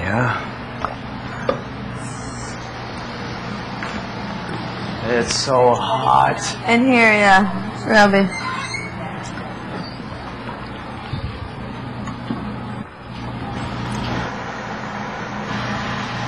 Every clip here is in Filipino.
Yeah. It's so hot. In here, yeah. Grabe.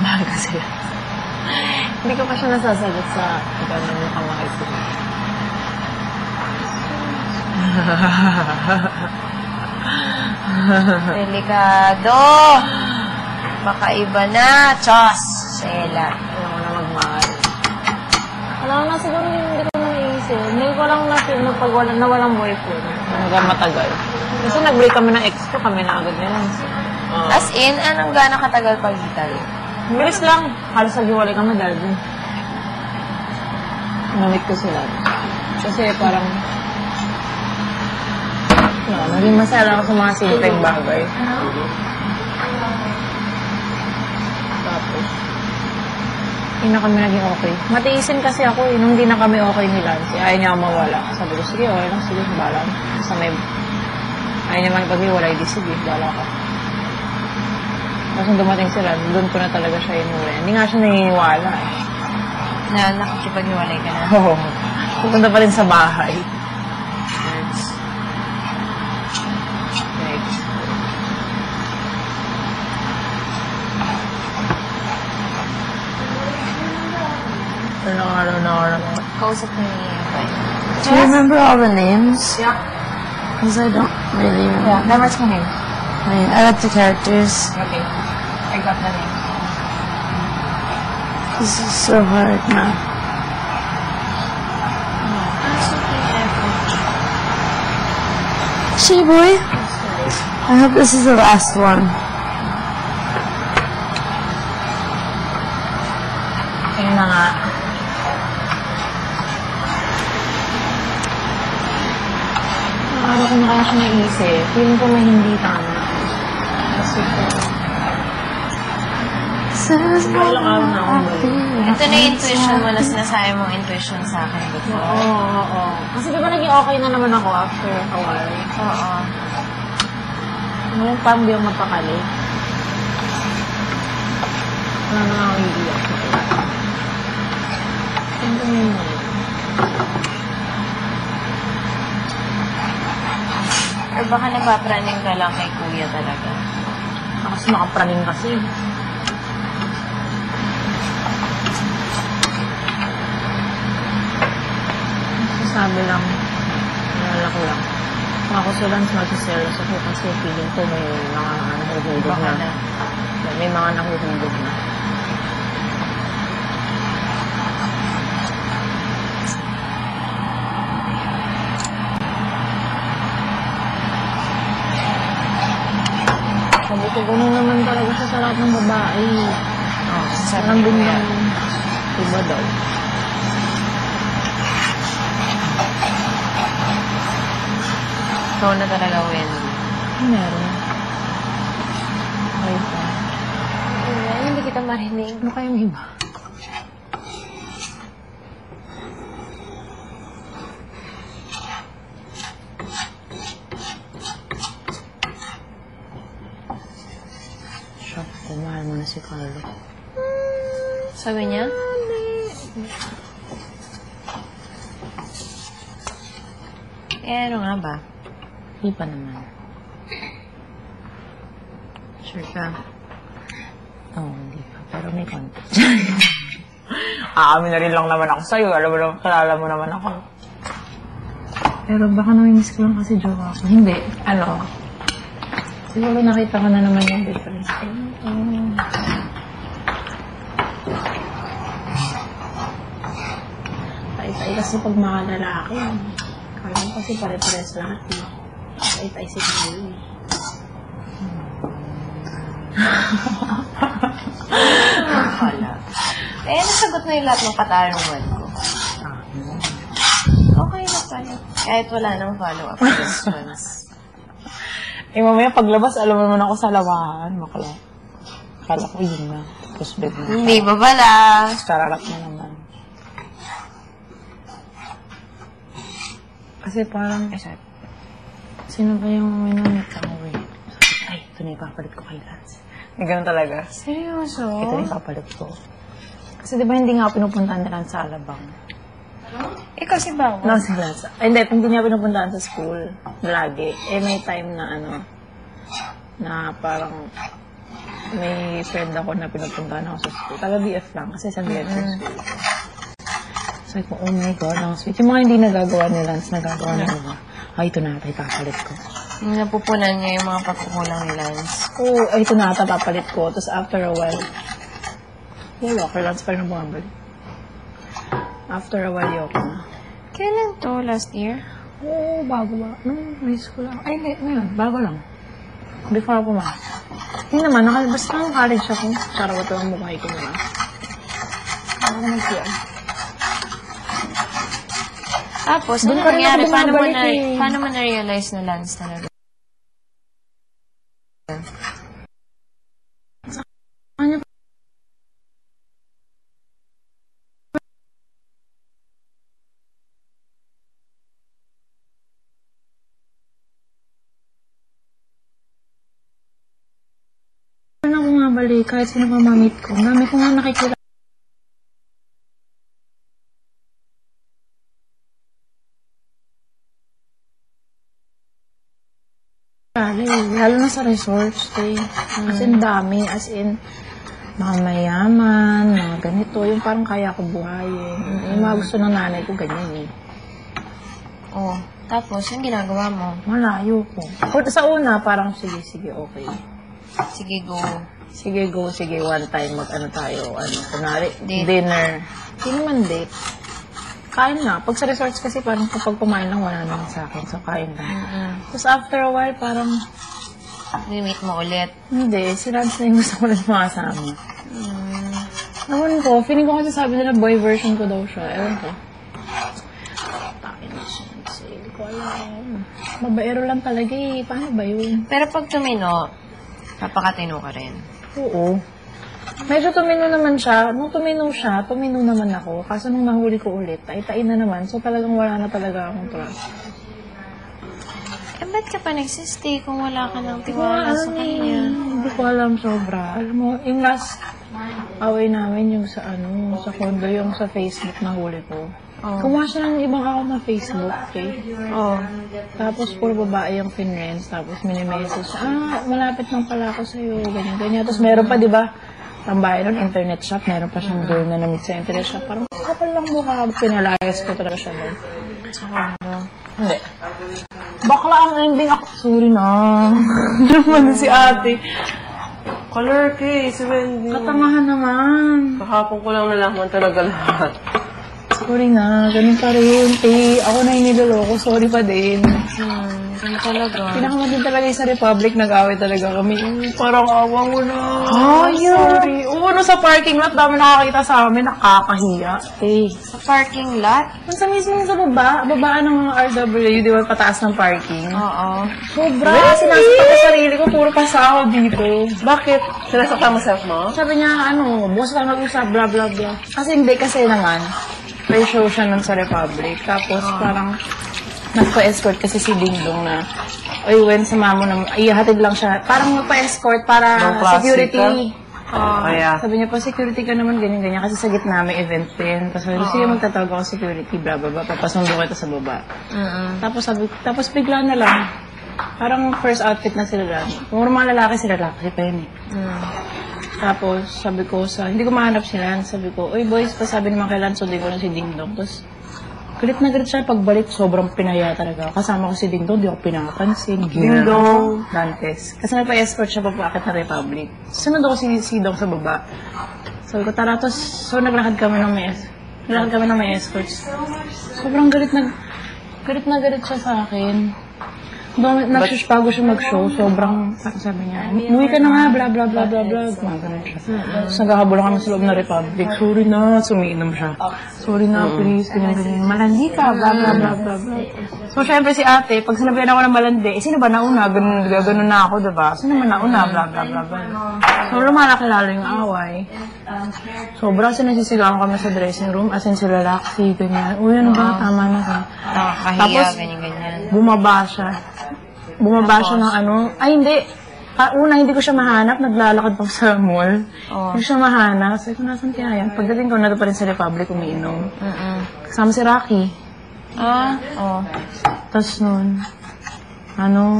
Mahal kasi. Hindi ko pa siya nasasagot sa gano'n yung kamay ko. Delikado. Baka iba na. Chos. Sheila. Ayaw ko na magmahal. Alam mo na, siguro hindi ko na naisip. Hindi ko lang na-feel na walang boyfriend. Hanggang matagal. Kasi nag-break kami ng ex ko, kami na agad nila. As in, anong gano'ng katagal pagitan? Bilis lang. Halos nag-iwalay kami dahil dun. Namit ko sila. Kasi parang... naging masaya ako sa mga simpleng bagay. Tapos, hindi na kami naging okay. Matiisin kasi ako eh. Nung hindi na kami okay ni Lance, ayaw niya mawala. Sabi ko, sige, okay lang, sige, bala. Basta may... ayaw niya man pag-iwalay, di sige, bala ka. Tapos nung dumating sila, doon ko na talaga siya inulay. Hindi nga siya naniniwala eh. Na nakikipag-iwalay ka na? Oo. Pupunta pa rin sa bahay. Kausap mo yung Do you remember all the names? Yeah. Because I don't really remember. Yeah, memorize mo name. I like the characters. Okay. I got the name. This is so hard now. She-boy, I hope this is the last one. Ayun na nga. Araw ko na kaya siya naisip. Feeling ko may hindi tama. Kasi ko... Ito na yung intuition mo na sinasabi mong intuition sa akin before. Oo. Kasi diba naging okay na naman ako after a while? Oo. Ngayon parang di ako mapakali. Wala na ako iiyak. Tingnan mo yun. Or baka napapraning ka lang kay kuya talaga. Kasi makapraning kasi. Sabi lang, nalala ko lang. Ako sa Lance magsiselos ako kasi feeling ko may mga nahuhulog na. May mga nahuhulog na. Sabi ko, gano'n naman talaga siya sa lahat ng babae. Sarang din yung iba daw. Ikaw na talaga, Wendy. Meron. Okay pa. Hindi kita marinig. Ano kayong iba? Shock ko, mahal mo na si Carlo. Sabi niya? Ano nga ba? Hindi pa naman. Sure ka? Oo, hindi pa. Pero may konti. Aamin na rin lang naman ako sa'yo. Alam mo naman, kalala mo naman ako. Pero baka namimiss ko lang kasi joke ako. Hindi. Ano? Siguro nakita ko na naman yung difference. Tay-tay kasi pag mga lalaki. Kaya kasi pare-pares lahat. Tay-tay si Carlo. Wala. Eh, nasagot na yung lahat ng katarungan ko. Okay na pala. Kahit wala nang follow-up questions. Eh, mamaya paglabas, alam mo naman ako sa lawahan. Makala. Kala ko yun na. Tapos bed na. Hindi ba pala? Kararap na naman. Kasi parang, sino ba yung minamit ako eh? Ay, ito na yung ipapalit ko kay Lance. May ganun talaga. Seryoso? Ito na ipapalit ko. Kasi di ba hindi nga ako pinupuntahan ni Lance sa Alabang? Ikaw si Bang? No, si Lance. Ay, hindi niya pinupuntahan sa school. Lagi. Eh, may time na na parang may friend ako na pinupuntahan ako sa school. Taga BF lang kasi sa BF yung school. So, oh my God, ang sweet. Yung mga hindi nagagawa ni Lance, nagagawa na iba. Ay, ito na ata, ipapalit ko. Napupunan niya yung mga pagkukulang ni Lance. Oo, ay, ito na ata, papalit ko. Tapos after a while, wala ko, Lance pa rin bumabalik. After a while, yoko na. Kailan to? Last year? Oo, bago ba? Nung high school lang. Ay, ngayon, bago lang. Before ako pumasok. Hindi naman, basta college ako. Charawat lang mukha ko na lang. Ako mag-siya. Tapos, ano Doon pa rin nangyari? ako bumabalik eh. Paano mo na-realize na Lance talaga? Ano? Paano ako nga balik? Kahit sino pa mamit ko. Dami ko nga nakikita. Lalo na sa resort stay. As in, dami. As in, mga mayaman, mga ganito. Yung parang kaya ko buhayin. Yung mga gusto ng nanay ko, ganyan eh. Oh, tapos, yung ginagawa mo? Malayo ko. Sa una, parang sige, okay. Sige, go. Sige, one time, tayo, kunwari, Date. dinner. Hindi naman date. Kain na. Pag sa resorts kasi, parang kapag kumain lang, wala naman sa akin. So, kain lang. Tapos after a while, parang, Meet mo ulit. hindi, si Lance na yung gusto ko lang makasama. Ewan ko, feeling ko kasi sabi nila boy version ko daw siya. Ewan ko. Takin na siya. Hindi ko alam. Babaero lang talaga eh. Paano ba yun? Pero pag tumino, napakatino ka rin. Oo. Medyo tumino naman siya. Nung tumino siya, tumino naman ako. Kaso nung nahuli ko ulit, tain na naman. So talagang wala na talaga akong trust. Eh, ba't ka pa nagsistay kung wala ka ng tiwala sa kanya? Hindi ko alam sobra. Alam mo, yung last away namin yung sa sa condo, yung sa Facebook na huli ko. Oh. Kumuha siya ng ibang account na Facebook, okay? Oh. Tapos puro babae yung finrends, tapos minimessage, malapit lang pala ako sa'yo, ganyan. Tapos meron pa, di ba, tambahay nun, internet shop, meron pa siyang girl na namit sa internet shop. Parang kapal lang mukha, pinalayas ko talaga siya doon. Sa condo. Hindi. Bakla ang ending ako. Sorry na. Naman si ate. Color kay, si Wendy. Katangahan naman. Kahapon ko lang nalaman talaga lahat. Sorry na. Ganun pa rin. Ako na yung niloloko. Sorry pa din. Ganun talaga. Pinakamadin talaga yung sa Republic. Nag-away talaga kami. Parang awa mo na. Sorry. Oo, sa parking lot. Dami nakakita sa amin. Nakakahiya. Sa parking lot? Kung sa mismo sa babaan ng mga RW, di ba pataas ng parking? Oo. Sobra. Sinasakta ko sarili ko. Puro pasahod dito. Bakit? Sinasakta mo self mo? Sabi niya, bukas lang mag-usap, blah, blah, blah. Kasi hindi kasi naman, may show siya nun sa Republic. Tapos parang, nagpa-escort kasi si Dingdong na, when sama mo na, ihatid lang siya. Parang nagpa-escort para security. Kaya. Sabi niya, security ka naman, ganyan-ganyan. Kasi sa gitna may event din. Tapos sabi, sige, magtatawag ako security, blah, blah, blah. Papasundo kita sa baba. Tapos bigla na lang. Parang first outfit na sila lang. Kung mga lalaki sila, lalaki pa yun eh. Tapos, sabi ko hindi ko mahanap sila. Sabi ko, oy boys, sabi naman kay Lance, sundin ko lang si Dingdong. Tapos, galit na galit siya. Pagbalik, sobrang pinaya talaga. Kasama ko si Dingdong, di ako pinapansin. Dingdong! Dantes. Kasi nagpa-escort siya papakit na Republic. Sunod ako si Dong sa baba. Sabi ko, tara, so naglakad kami ng may escorts. Sobrang galit na galit siya sa akin. Bago siya mag-show, sobrang, sabi niya, umuwi ka na nga, blah, blah, blah, blah, blah. Ganun siya. Tapos nagkakabulang kami sa loob ng Republic. Sorry na, sumiinom siya. Sorry na, please, ganyan. Malandi ka, blah, blah, blah, blah, blah. So, syempre si ate, pag sinabihan ako ng malandi, sino ba nauna? Ganun na ako, diba? Sino man nauna? Blah, blah, blah, blah. So, lumalaki lalo yung away. Sobrang sinasisigawan kami sa dressing room, as in sila Laxi, ganyan. Uy, ano ba? Tama na ka. Nakakahiya, ganyan-ganyan. Bumaba siya ng ay hindi. Una, hindi ko siya mahanap. Naglalakad pa sa mall. Oh. Hindi ko siya mahanap. Sabi ko, nasan kaya yan? Pagdating ko, nado pa rin sa Republic, umiinom. Kasama si Rocky. Oh. Tapos nun,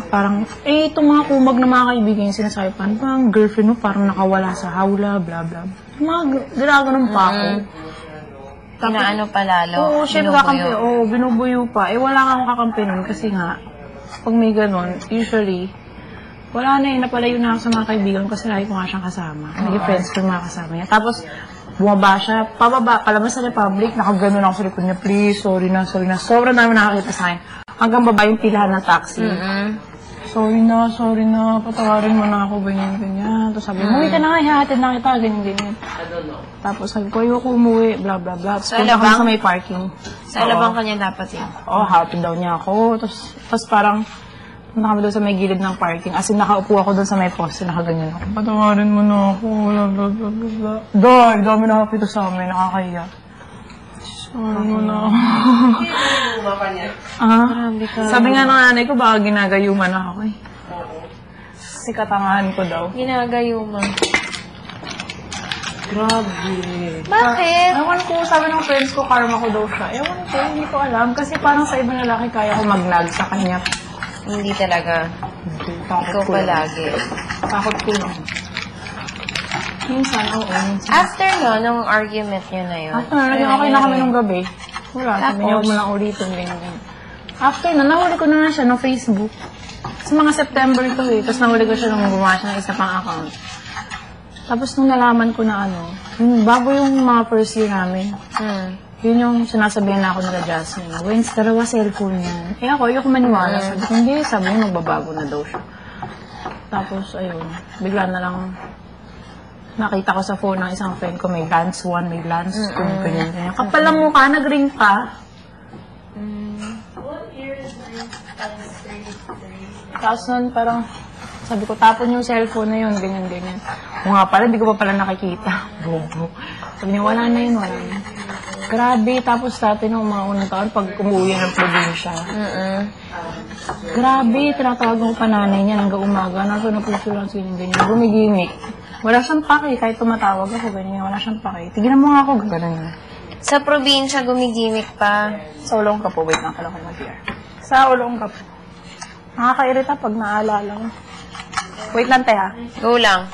parang, itong mga kumag na mga kaibigan yung sinasabi pa, ang girlfriend mo parang nakawala sa hawla, bla bla. Ginaganon pa ako. Inaano pa lalo? Oo, syempre kakampi. Oo, binubuyo pa. Wala kang kakampi nun kasi nga, pag may ganon, usually, wala na napalayo na ako sa mga kaibigan kasi lagi ko nga siyang kasama. Naging friends ko yung mga kasama niya. Tapos, bumaba siya, pababa, palabas sa Republic, nakaganon ako sa likod niya, please, sorry na. Sobrang dami nakakita sa akin. Hanggang baba yung pilahan ng taxi. Sorry na, patawarin mo na ako, ganyan. Tapos sabi, umuwi ka na nga, ihahatid na kita, ganyan. Tapos sabi ko, ayoko umuwi, bla bla bla. Tapos punta kami sa may parking. Sa alabang kanya dapat yun. Hatid daw niya ako. Tapos parang, punta kami doon sa may gilid ng parking. As in, nakaupo ako doon sa may poste, nakaganyan ako. Patawarin mo na ako, bla bla bla bla. Dami nakapito sa amin, nakakahiya. Sorry mo na ako. Grabe ka. Sabi nga ng nanay ko, baka ginagayuman ako eh. Kasi katangahan ko daw. Ginagayuman. Grabe. Bakit? Ewan ko, sabi ng friends ko, karma ko daw siya. Ewan ko, hindi ko alam. Kasi parang sa ibang lalaki kaya ko mag-nag sa kanya. Hindi talaga. Takot Ikaw ko lang. palagi. Takot ko lang. Minsan, oo. After no, nung argument nyo na yun. After, naging okay na kami nung gabi. Wala, sabi niya, huwag mo lang ulitin. Ganyan. After na, nahuli ko na siya ng Facebook. Sa mga September ito eh. Tapos nahuli ko siya nung gumawa siya ng isa pang account. Tapos nung nalaman ko na bago yung mga first year namin, yun yung sinasabihan na ako nila Jasmine. Wins, dalawa cellphone yan. Ako, ayoko maniwala. Sabi ko, hindi, sabi niya magbabago na daw siya. Tapos, ayun, bigla na lang nakita ko sa phone ng isang friend ko, may Lance 1, may Lance 2, ganyan. Kapal lang mukha, nag-ring pa. Tapos nun, parang, sabi ko, tapon yung cellphone na yun, ganyan. O nga pala, di ko pa pala nakikita. Bobo. Sabi niya, wala na yun. Grabe, tapos dati nung mga unang taon, pag umuwi ng probinsya. Grabe, tinatawag ko pa nanay niya hanggang umaga. Nasa na puso lang ganyan. Gumigimik. Wala siyang pake, kahit tumatawag ako, ganyan. Wala siyang pake. Tignan mo nga ako, ganun. Sa probinsya, gumigimik pa. Sa ulong ka po, wait lang, kailan ko mag-year. Sa ulong ka po. Nakakairita pag naalala ko. Wait lang, te ha. Go lang.